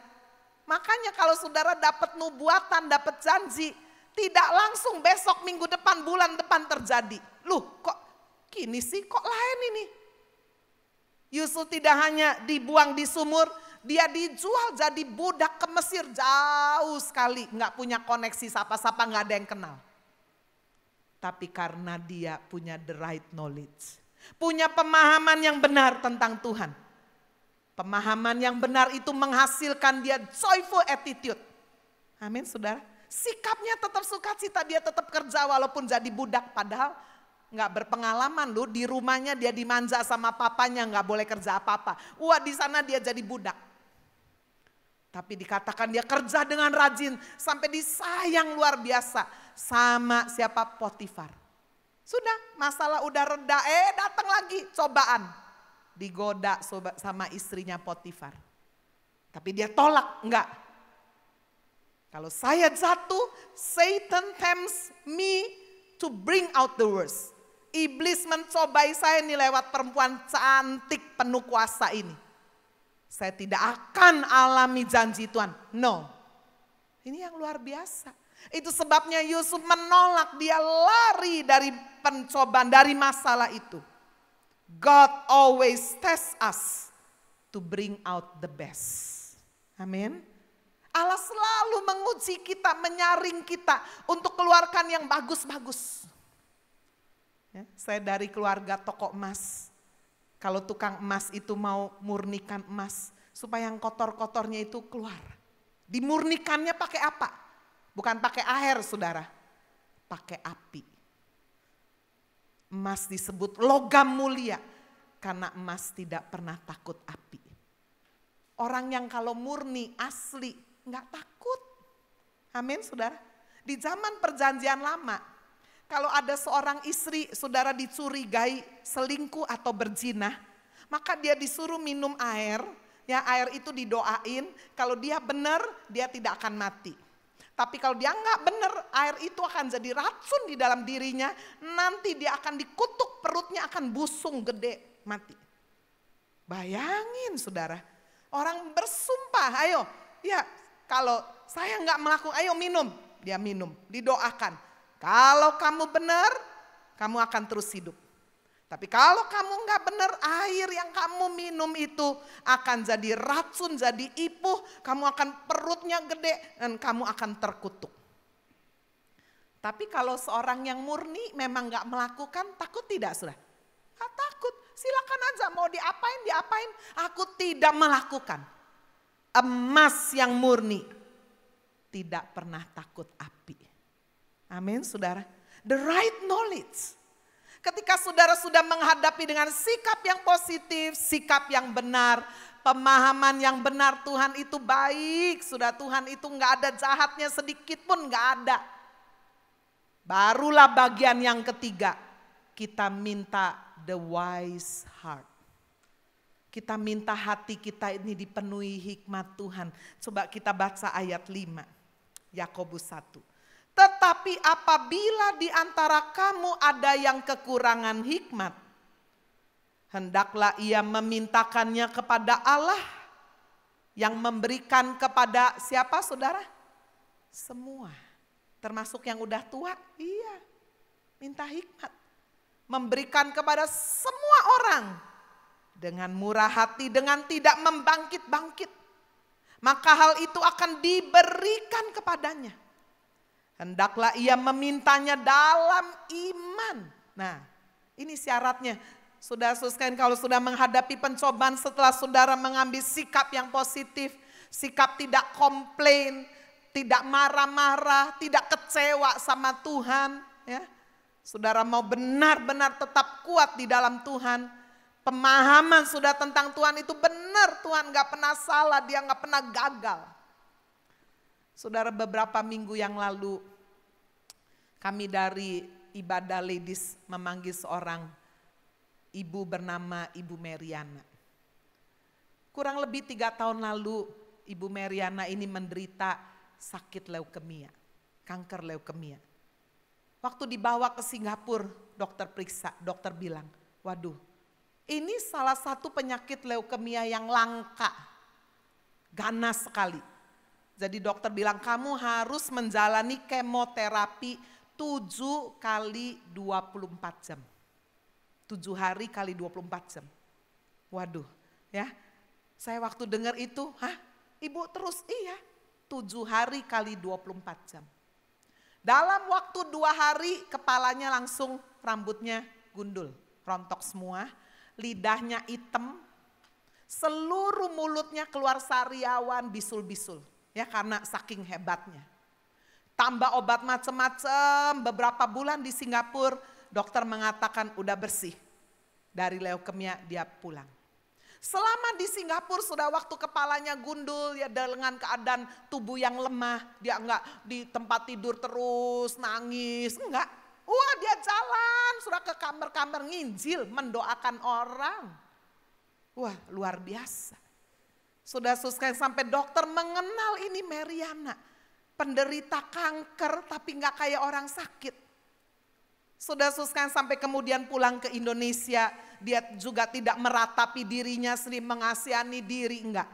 Makanya kalau saudara dapat nubuatan, dapat janji, tidak langsung besok, minggu depan, bulan depan terjadi. Loh kok gini sih, kok lain ini? Yusuf tidak hanya dibuang di sumur, dia dijual jadi budak ke Mesir jauh sekali. Nggak punya koneksi sapa-sapa, nggak ada yang kenal. Tapi karena dia punya the right knowledge. Punya pemahaman yang benar tentang Tuhan. Pemahaman yang benar itu menghasilkan dia joyful attitude. Amin saudara. Sikapnya tetap sukacita, dia tetap kerja walaupun jadi budak. Padahal gak berpengalaman loh, di rumahnya dia dimanja sama papanya, gak boleh kerja apa-apa. Wah di sana dia jadi budak. Tapi dikatakan dia kerja dengan rajin sampai disayang luar biasa sama siapa? Potifar. Sudah masalah udah reda, datang lagi cobaan. Digoda sama istrinya Potifar. Tapi dia tolak, enggak. Kalau saya jatuh, Satan tempts me to bring out the worst. Iblis mencobai saya nih lewat perempuan cantik penuh kuasa ini. Saya tidak akan alami janji Tuhan. No. Ini yang luar biasa. Itu sebabnya Yusuf menolak, dia lari dari pencobaan, dari masalah itu. God always tests us to bring out the best. Amin. Allah selalu menguji kita, menyaring kita untuk keluarkan yang bagus-bagus. Ya, saya dari keluarga toko emas. Kalau tukang emas itu mau murnikan emas, supaya yang kotor-kotornya itu keluar. Dimurnikannya pakai apa? Bukan pakai air saudara, pakai api. Emas disebut logam mulia karena emas tidak pernah takut api. Orang yang kalau murni, asli, nggak takut. Amin saudara. Di zaman perjanjian lama, kalau ada seorang istri saudara dicurigai selingkuh atau berzina, maka dia disuruh minum air. Ya air itu didoain, kalau dia benar dia tidak akan mati. Tapi kalau dia nggak benar, air itu akan jadi racun di dalam dirinya. Nanti dia akan dikutuk, perutnya akan busung gede, mati. Bayangin saudara, orang bersumpah, ayo ya kalau saya nggak melakukan, ayo minum. Dia minum, didoakan. Kalau kamu benar, kamu akan terus hidup. Tapi kalau kamu nggak benar, air yang kamu minum itu akan jadi racun, jadi ipuh, kamu akan perutnya gede dan kamu akan terkutuk. Tapi kalau seorang yang murni memang nggak melakukan, takut tidak saudara? Nggak takut, silakan aja mau diapain, diapain. Aku tidak melakukan. Emas yang murni tidak pernah takut api. Amin saudara. The right knowledge. Ketika saudara sudah menghadapi dengan sikap yang positif, sikap yang benar, pemahaman yang benar, Tuhan itu baik. Sudah Tuhan itu gak ada jahatnya sedikit pun gak ada. Barulah bagian yang ketiga, kita minta the wise heart. Kita minta hati kita ini dipenuhi hikmat Tuhan. Coba kita baca ayat 5, Yakobus 1. Tetapi apabila di antara kamu ada yang kekurangan hikmat, hendaklah ia memintakannya kepada Allah yang memberikan kepada siapa saudara? Semua. Termasuk yang udah tua, iya. Minta hikmat. Memberikan kepada semua orang dengan murah hati, dengan tidak membangkit-bangkit. Maka hal itu akan diberikan kepadanya. Hendaklah ia memintanya dalam iman. Nah, ini syaratnya. Saudara sekalian, kalau sudah menghadapi pencobaan, setelah saudara mengambil sikap yang positif, sikap tidak komplain, tidak marah-marah, tidak kecewa sama Tuhan, ya. Saudara mau benar-benar tetap kuat di dalam Tuhan. Pemahaman sudah tentang Tuhan itu benar, Tuhan gak pernah salah, dia gak pernah gagal. Saudara, beberapa minggu yang lalu kami dari ibadah ladies memanggil seorang ibu bernama Ibu Meriana. Kurang lebih 3 tahun lalu Ibu Meriana ini menderita sakit leukemia, kanker leukemia. Waktu dibawa ke Singapura, dokter periksa, dokter bilang, waduh ini salah satu penyakit leukemia yang langka, ganas sekali. Jadi dokter bilang kamu harus menjalani kemoterapi 7 kali 24 jam. 7 hari kali 24 jam. Waduh ya, saya waktu dengar itu, ibu terus iya 7 hari kali 24 jam. Dalam waktu 2 hari kepalanya langsung rambutnya gundul, rontok semua, lidahnya hitam, seluruh mulutnya keluar sariawan, bisul-bisul. Ya karena saking hebatnya. Tambah obat macam-macam, beberapa bulan di Singapura dokter mengatakan udah bersih. Dari leukemia dia pulang. Selama di Singapura sudah waktu kepalanya gundul ya dengan keadaan tubuh yang lemah. Dia enggak di tempat tidur terus nangis, enggak. Wah dia jalan sudah ke kamar-kamar nginjil mendoakan orang. Wah luar biasa. Sudah sekalian sampai dokter mengenal ini Meriana. Penderita kanker tapi gak kayak orang sakit. Sudah sekalian sampai kemudian pulang ke Indonesia. Dia juga tidak meratapi dirinya sendiri, mengasihani diri, enggak.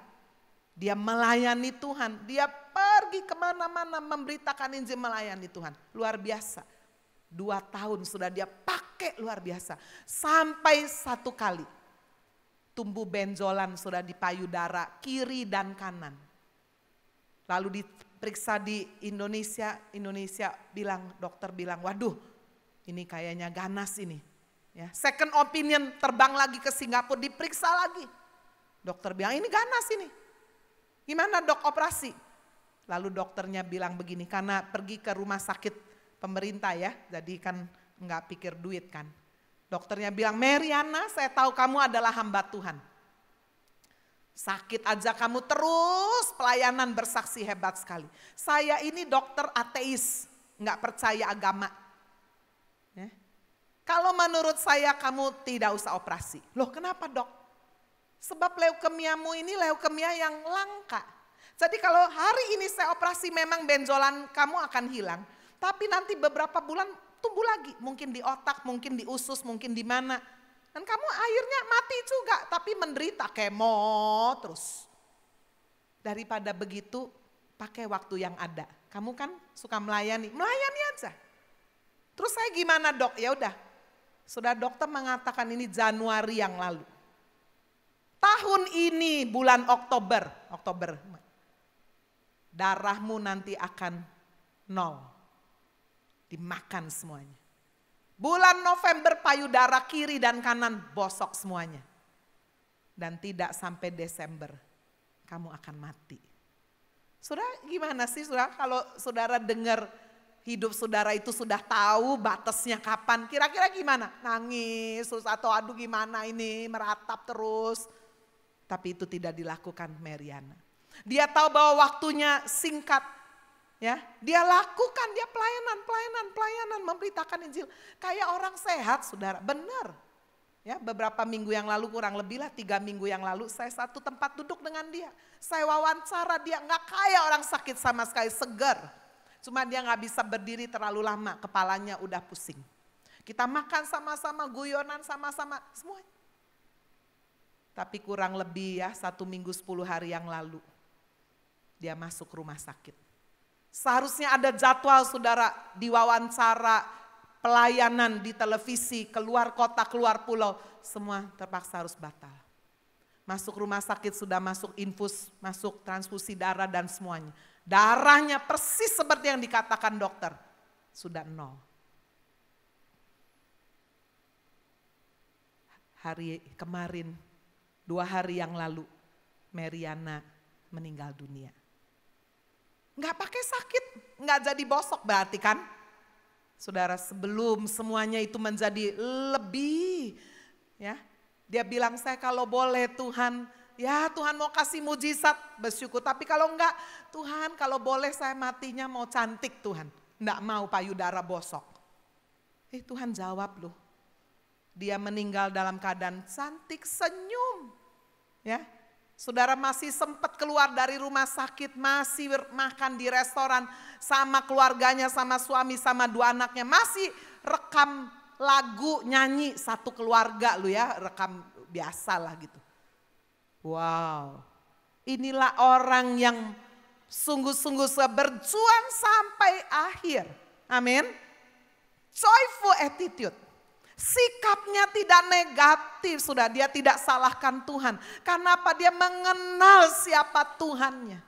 Dia melayani Tuhan. Dia pergi kemana-mana memberitakan Injil, melayani Tuhan. Luar biasa. 2 tahun sudah dia pakai luar biasa. Sampai 1 kali. Tumbuh benjolan sudah di payudara kiri dan kanan. Lalu diperiksa di Indonesia bilang, dokter bilang, waduh ini kayaknya ganas ini. Ya, second opinion terbang lagi ke Singapura diperiksa lagi. Dokter bilang ini ganas ini. Gimana dok operasi? Lalu dokternya bilang begini, karena pergi ke rumah sakit pemerintah ya, jadi kan nggak pikir duit kan. Dokternya bilang, Meriana saya tahu kamu adalah hamba Tuhan. Sakit aja kamu terus pelayanan bersaksi hebat sekali. Saya ini dokter ateis, nggak percaya agama. Ya. Kalau menurut saya kamu tidak usah operasi. Loh kenapa dok? Sebab leukemiamu ini leukemia yang langka. Jadi kalau hari ini saya operasi memang benjolan kamu akan hilang. Tapi nanti beberapa bulan tumbuh lagi, mungkin di otak, mungkin di usus, mungkin di mana. Dan kamu akhirnya mati juga, tapi menderita kemo terus. Daripada begitu, pakai waktu yang ada. Kamu kan suka melayani aja. Terus saya gimana dok? Ya udah, sudah dokter mengatakan ini Januari yang lalu. Tahun ini bulan Oktober, darahmu nanti akan 0. Dimakan semuanya. Bulan November payudara kiri dan kanan bosok semuanya. Dan tidak sampai Desember kamu akan mati. Saudara gimana sih saudara kalau saudara dengar hidup saudara itu sudah tahu batasnya kapan, kira-kira gimana? Nangis terus atau aduh gimana ini meratap terus. Tapi itu tidak dilakukan Mariana. Dia tahu bahwa waktunya singkat. Ya, dia lakukan, dia pelayanan memberitakan Injil. Kayak orang sehat saudara, benar. Ya, beberapa minggu yang lalu kurang lebih lah 3 minggu yang lalu saya satu tempat duduk dengan dia. Saya wawancara dia, nggak kayak orang sakit sama sekali, segar. Cuma dia nggak bisa berdiri terlalu lama, kepalanya udah pusing. Kita makan sama-sama, guyonan sama-sama, semuanya. Tapi kurang lebih ya 1 minggu 10 hari yang lalu dia masuk rumah sakit. Seharusnya ada jadwal saudara diwawancara, pelayanan di televisi, keluar kota, keluar pulau, semua terpaksa harus batal. Masuk rumah sakit sudah masuk infus, masuk transfusi darah dan semuanya. Darahnya persis seperti yang dikatakan dokter, sudah 0. Hari kemarin, 2 hari yang lalu, Mariana meninggal dunia. Nggak pakai sakit, nggak jadi bosok berarti kan? Saudara, sebelum semuanya itu menjadi lebih, ya, dia bilang saya kalau boleh Tuhan, ya Tuhan mau kasih mujizat bersyukur. Tapi kalau enggak, Tuhan kalau boleh saya matinya mau cantik Tuhan. Enggak mau payudara bosok. Tuhan jawab loh. Dia meninggal dalam keadaan cantik, senyum. Ya, saudara masih sempat keluar dari rumah sakit, masih makan di restoran sama keluarganya, sama suami, sama 2 anaknya. Masih rekam lagu, nyanyi satu keluarga lu ya, rekam biasa lah gitu. Wow, inilah orang yang sungguh-sungguh berjuang sampai akhir. Amin. Joyful attitude. Sikapnya tidak negatif, sudah dia tidak salahkan Tuhan. Kenapa? Dia mengenal siapa Tuhannya.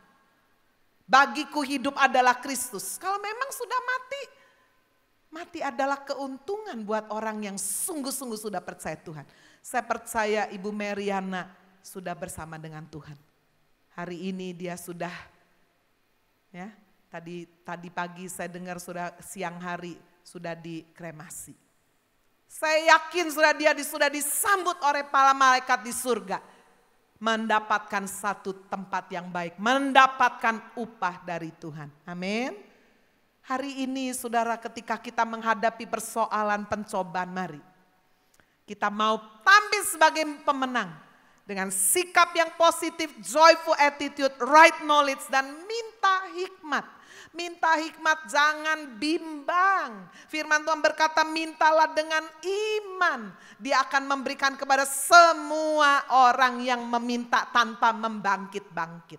Bagiku hidup adalah Kristus. Kalau memang sudah mati, mati adalah keuntungan buat orang yang sungguh-sungguh sudah percaya Tuhan. Saya percaya Ibu Mariana sudah bersama dengan Tuhan. Hari ini dia sudah, ya, tadi pagi saya dengar sudah siang hari sudah dikremasi. Saya yakin sudah disambut oleh para malaikat di surga. Mendapatkan satu tempat yang baik. Mendapatkan upah dari Tuhan. Amin. Hari ini saudara ketika kita menghadapi persoalan pencobaan, mari. Kita mau tampil sebagai pemenang. Dengan sikap yang positif, joyful attitude, right knowledge dan minta hikmat. Minta hikmat, jangan bimbang. Firman Tuhan berkata mintalah dengan iman. Dia akan memberikan kepada semua orang yang meminta tanpa membangkit-bangkit.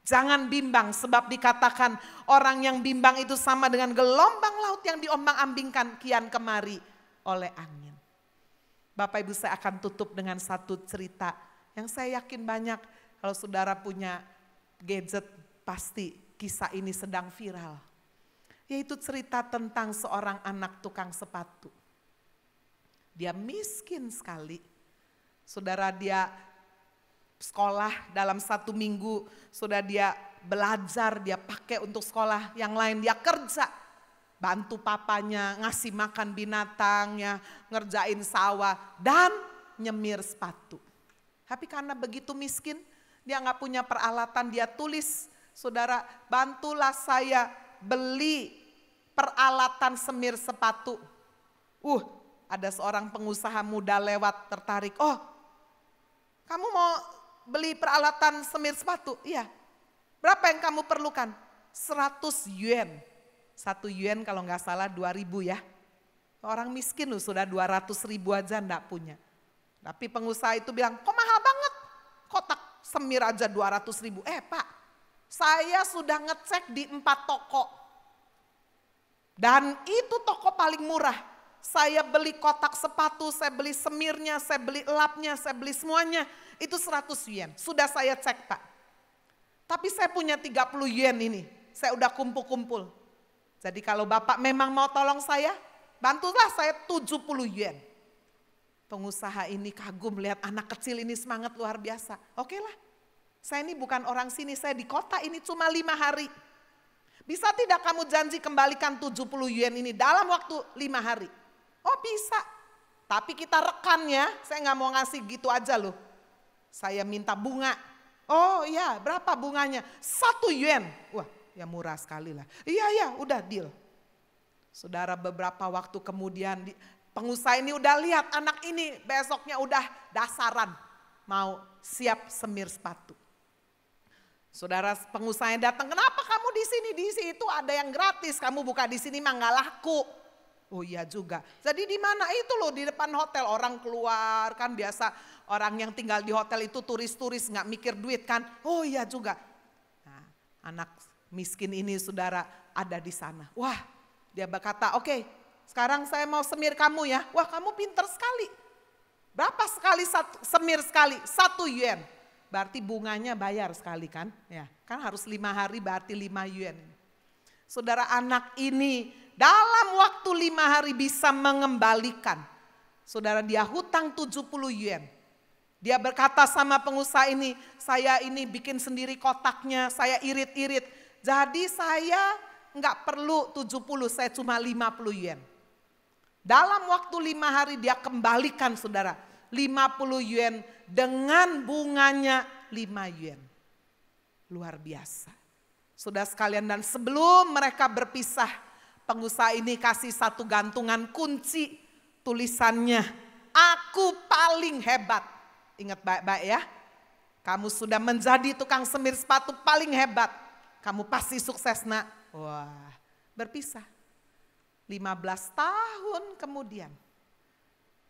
Jangan bimbang sebab dikatakan orang yang bimbang itu sama dengan gelombang laut yang diombang-ambingkan kian kemari oleh angin. Bapak Ibu, saya akan tutup dengan satu cerita yang saya yakin banyak kalau saudara punya gadget pasti kisah ini sedang viral. Yaitu cerita tentang seorang anak tukang sepatu. Dia miskin sekali. Saudara, dia sekolah dalam 1 minggu. Sudah dia belajar, dia pakai untuk sekolah. Yang lain dia kerja. Bantu papanya, ngasih makan binatangnya, ngerjain sawah. Dan nyemir sepatu. Tapi karena begitu miskin, dia gak punya peralatan, dia tulis, saudara, bantulah saya beli peralatan semir sepatu. Ada seorang pengusaha muda lewat tertarik. Oh, kamu mau beli peralatan semir sepatu? Iya. Berapa yang kamu perlukan? 100 yuan. 1 yuan kalau nggak salah 2.000 ya. Orang miskin loh sudah 200.000 aja nggak punya. Tapi pengusaha itu bilang, kok mahal banget? Kotak semir aja 200.000. Pak, saya sudah ngecek di 4 toko. Dan itu toko paling murah. Saya beli kotak sepatu, saya beli semirnya, saya beli lapnya, saya beli semuanya. Itu 100 yuan. Sudah saya cek Pak. Tapi saya punya 30 yuan ini. Saya udah kumpul-kumpul. Jadi kalau Bapak memang mau tolong saya, bantulah saya 70 yuan. Pengusaha ini kagum lihat anak kecil ini semangat luar biasa. Oke lah, Saya ini bukan orang sini, saya di kota ini cuma 5 hari. Bisa tidak kamu janji kembalikan 70 yuan ini dalam waktu 5 hari? Oh bisa, tapi kita rekan ya, saya nggak mau ngasih gitu aja loh. Saya minta bunga. Oh iya, berapa bunganya? 1 yuan. Wah ya murah sekali lah. Iya udah deal. Saudara, beberapa waktu kemudian pengusaha ini udah lihat anak ini besoknya udah dasaran. Mau siap semir sepatu. Saudara, pengusahanya datang, kenapa kamu di sini? Di situ ada yang gratis, kamu buka di sini mah nggak laku. Oh iya juga. Jadi di mana itu loh, di depan hotel orang keluar kan, biasa orang yang tinggal di hotel itu turis-turis nggak mikir duit kan. Oh iya juga. Nah, anak miskin ini saudara ada di sana. Wah, dia berkata, oke, sekarang saya mau semir kamu ya. Wah, kamu pinter sekali. Berapa sekali semir sekali? 1 yuan. Berarti bunganya bayar sekali kan? Ya, kan harus 5 hari berarti 5 yuan. Saudara, anak ini dalam waktu 5 hari bisa mengembalikan. Saudara, dia hutang 70 yuan. Dia berkata sama pengusaha ini, saya ini bikin sendiri kotaknya, saya irit-irit. Jadi saya nggak perlu 70, saya cuma 50 yuan. Dalam waktu 5 hari dia kembalikan saudara, 50 yuan dengan bunganya 5 yuan. Luar biasa. Saudara sekalian, dan sebelum mereka berpisah, pengusaha ini kasih satu gantungan kunci, tulisannya, aku paling hebat. Ingat baik-baik ya, kamu sudah menjadi tukang semir sepatu paling hebat. Kamu pasti sukses nak. Wah, berpisah. 15 tahun kemudian.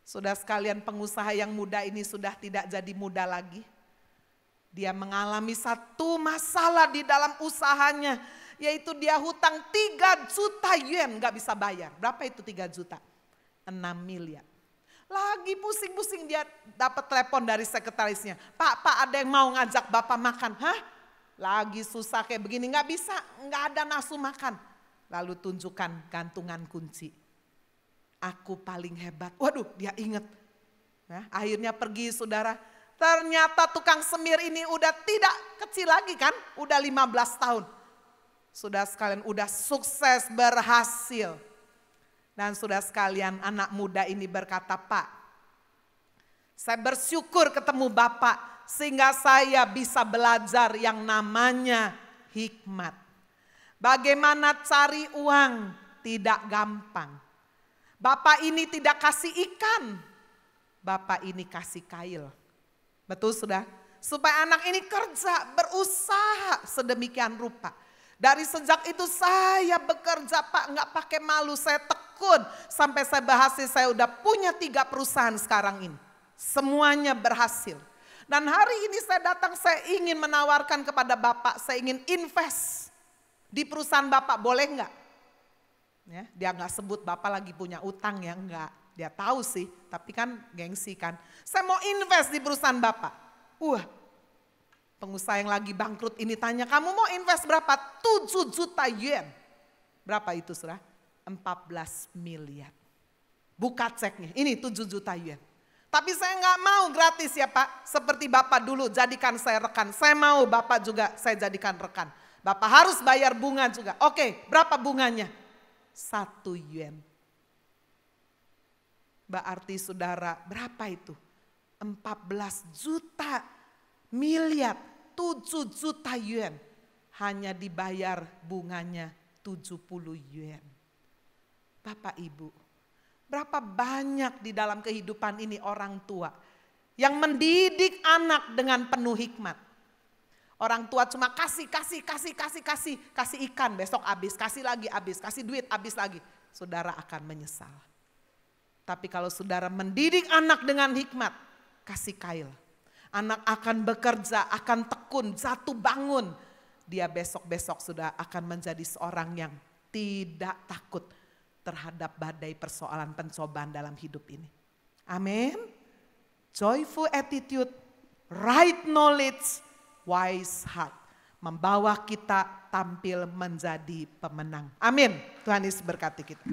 Saudara sekalian, pengusaha yang muda ini sudah tidak jadi muda lagi. Dia mengalami satu masalah di dalam usahanya, yaitu dia hutang 3 juta yuan gak bisa bayar. Berapa itu 3 juta? 6 miliar. Lagi pusing-pusing dia dapat telepon dari sekretarisnya. Pak ada yang mau ngajak Bapak makan. Hah? Lagi susah kayak begini gak bisa, gak ada nafsu makan. Lalu tunjukkan gantungan kunci. Aku paling hebat. Waduh, dia ingat. Nah, akhirnya pergi saudara. Ternyata tukang semir ini udah tidak kecil lagi kan. Udah 15 tahun. Saudara sekalian udah sukses, berhasil. Dan saudara sekalian, anak muda ini berkata, Pak, saya bersyukur ketemu Bapak. Sehingga saya bisa belajar yang namanya hikmat. Bagaimana cari uang tidak gampang. Bapak ini tidak kasih ikan, Bapak ini kasih kail. Betul sudah? Supaya anak ini kerja, berusaha sedemikian rupa. Dari sejak itu saya bekerja Pak, nggak pakai malu, saya tekun. Sampai saya berhasil, saya udah punya 3 perusahaan sekarang ini. Semuanya berhasil. Dan hari ini saya datang, saya ingin menawarkan kepada Bapak, saya ingin invest di perusahaan Bapak, boleh enggak? Ya, dia enggak sebut Bapak lagi punya utang ya, enggak. Dia tahu sih, tapi kan gengsi kan. Saya mau invest di perusahaan Bapak. Pengusaha yang lagi bangkrut ini tanya, kamu mau invest berapa? 7 juta yuan. Berapa itu saudara? 14 miliar. Buka ceknya, ini 7 juta yuan. Tapi saya enggak mau gratis ya Pak. Seperti Bapak dulu, jadikan saya rekan. Saya mau Bapak juga saya jadikan rekan. Bapak harus bayar bunga juga. Oke, berapa bunganya? 1 yuan. Berarti saudara, berapa itu? 14 juta miliar, 7 juta yuan. Hanya dibayar bunganya 70 yuan. Bapak Ibu, berapa banyak di dalam kehidupan ini orang tua yang mendidik anak dengan penuh hikmat. Orang tua cuma kasih ikan besok habis, kasih lagi habis, kasih duit habis lagi. Saudara akan menyesal. Tapi kalau saudara mendidik anak dengan hikmat, kasih kail. Anak akan bekerja, akan tekun, jatuh bangun. Dia besok-besok sudah akan menjadi seorang yang tidak takut terhadap badai persoalan pencobaan dalam hidup ini. Amin. Joyful attitude, right knowledge, wise heart. Membawa kita tampil menjadi pemenang. Amin. Tuhan Yesus berkati kita.